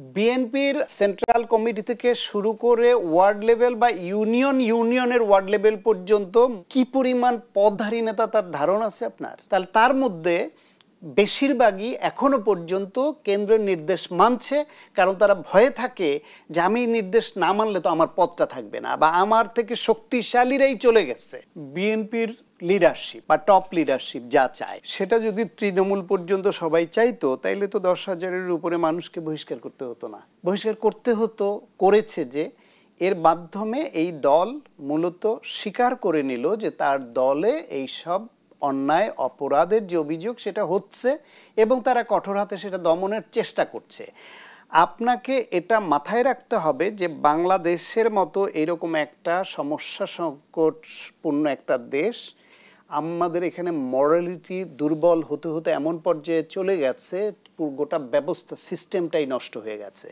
বিএনপির central committee থেকে শুরু করে ওয়ার্ড লেভেল বা ইউনিয়নের ওয়ার্ড লেভেল পর্যন্ত কি পরিমাণ পদধারী নেতা তার ধারণা আছে আপনার? তাহলে তার মধ্যে বেশিরভাগই এখনো পর্যন্ত কেন্দ্রের নির্দেশ মানছে, কারণ তারা ভয়ে থাকে যে আমি নির্দেশ না মানলে তো আমার পদটা থাকবে না, বা আমার থেকে শক্তিশালীরাই চলে গেছে। বিএনপির লিডারশিপ বা টপ লিডারশিপ যা চায় সেটা যদি তৃণমূল পর্যন্ত সবাই চাইতো, তাইলে তো 10,000-এর উপরে মানুষকে বহিষ্কার করতে হতো না। বহিষ্কার করতে হতো, করেছে যে এর মাধ্যমে এই দল মূলত স্বীকার করে নিল যে তার দলে এই সব অন্যায় অপরাধের যে অভিযোগ সেটা হচ্ছে এবং তারা কঠোর হাতে সেটা দমনের চেষ্টা করছে। আপনাকে এটা মাথায় রাখতে হবে যে বাংলাদেশের মতো এরকম একটা সমস্যা সংকটপূর্ণ একটা দেশ, আমাদের এখানে মরালিটি দুর্বল হতে হতে এমন পর্যায়ে চলে গেছে, গোটা ব্যবস্থা সিস্টেমটাই নষ্ট হয়ে গেছে।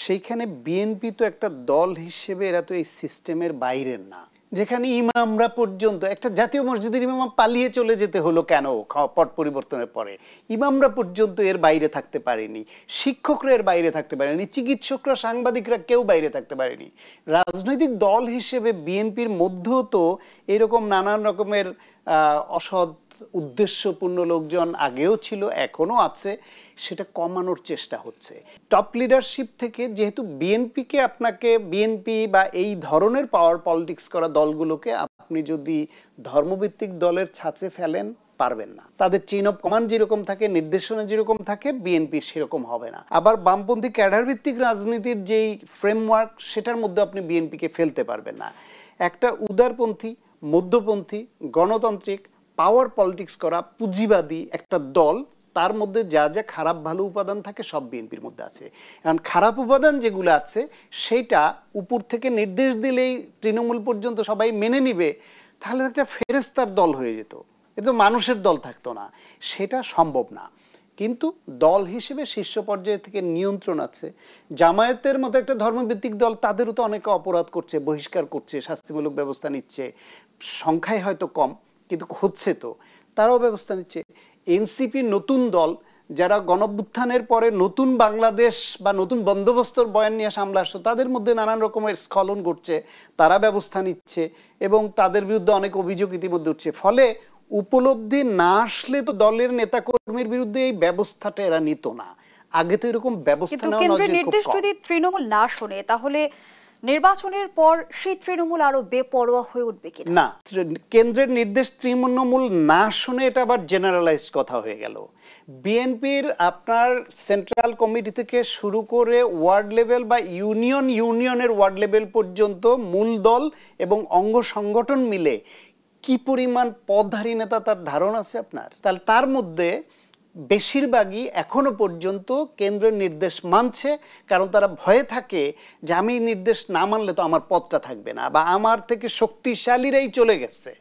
সেইখানে বিএনপি তো একটা দল হিসেবে এরা তো এই সিস্টেমের বাইরের না, যেখানে ইমামরা পর্যন্ত, একটা জাতীয় মসজিদের ইমাম পালিয়ে চলে যেতে হলো কেন পট পরিবর্তনের পরে? ইমামরা পর্যন্ত এর বাইরে থাকতে পারেনি, শিক্ষকরা এর বাইরে থাকতে পারেনি, চিকিৎসকরা, সাংবাদিকরা কেউ বাইরে থাকতে পারেনি। রাজনৈতিক দল হিসেবে বিএনপির মধ্যেও তো এরকম নানান রকমের অসৎ উদ্দেশ্যপূর্ণ লোকজন আগেও ছিল, এখনো আছে, সেটা কমানোর চেষ্টা হচ্ছে টপ লিডারশিপ থেকে। যেহেতু বিএনপিকে আপনাকে, বিএনপি বা এই ধরনের পাওয়ার পলিটিক্স করা দলগুলোকে আপনি যদি ধর্মভিত্তিক দলের ছাঁচে ফেলেন, পারবেন না। তাদের চেইন অফ কমান্ড যেরকম থাকে, নির্দেশনা যেরকম থাকে, বিএনপির সেরকম হবে না। আবার বামপন্থী ক্যাডার ভিত্তিক রাজনীতির যেই ফ্রেমওয়ার্ক, সেটার মধ্যে আপনি বিএনপিকে ফেলতে পারবেন না। একটা উদারপন্থী, মধ্যপন্থী, গণতান্ত্রিক, পাওয়ার পলিটিক্স করা পুঁজিবাদী একটা দল, তার মধ্যে যা যা খারাপ ভালো উপাদান থাকে সব বিএনপির মধ্যে আছে। কারণ খারাপ উপাদান যেগুলো আছে সেটা উপর থেকে নির্দেশ দিলেই তৃণমূল পর্যন্ত সবাই মেনে নিবে, তাহলে একটা ফেরেস্তার দল হয়ে যেত, এটা মানুষের দল থাকতো না। সেটা সম্ভব না। কিন্তু দল হিসেবে শীর্ষ পর্যায়ে থেকে নিয়ন্ত্রণ আছে। জামায়াতের মতো একটা ধর্মভিত্তিক দল, তাদেরও তো অনেকে অপরাধ করছে, বহিষ্কার করছে, শাস্তিমূলক ব্যবস্থা নিচ্ছে, সংখ্যায় হয়তো কম কিন্তু হচ্ছে, তো তারাও ব্যবস্থা নিচ্ছে। এনসিপি নতুন দল, যারা গণঅভ্যুত্থানের পরে নতুন বাংলাদেশ বা নতুন বন্দোবস্তর বয়ান নিয়ে সামলে আসতো, তাদের মধ্যে নানান রকমের স্খলন ঘটছে, তারা ব্যবস্থা নিচ্ছে এবং তাদের বিরুদ্ধে অনেক অভিযোগ ইতিমধ্যে উঠছে। ফলে উপলব্ধি না আসলে তো দলের নেতাকর্মীর বিরুদ্ধে এই ব্যবস্থাটা এরা নিত না। আগে তো এরকম ব্যবস্থা নেওয়া কেন্দ্রের নির্দেশ যদি তৃণমূল না শোনে, তাহলে নির্বাচনের পর সেই তৃণমূল আরো বেপরোয়া হয়ে উঠবে কিনা? না, কেন্দ্রের নির্দেশ তৃণমূল না শুনে এটা আবার জেনারেলাইজ কথা হয়ে গেল। বিএনপির আপনার সেন্ট্রাল কমিটি থেকে শুরু করে ওয়ার্ড লেভেল বা ইউনিয়নের ওয়ার্ড লেভেল পর্যন্ত মূল দল এবং অঙ্গ সংগঠন মিলে কি পরিমাণ পদধারী নেতা তার ধারণা আছে আপনার? তাহলে তার মধ্যে বেশিরভাগই এখনো পর্যন্ত কেন্দ্রের নির্দেশ মানছে, কারণ তারা ভয়ে থাকে যে আমি নির্দেশ না মানলে তো আমার পদটা থাকবে না, বা আমার থেকে শক্তিশালীরাই চলে গেছে।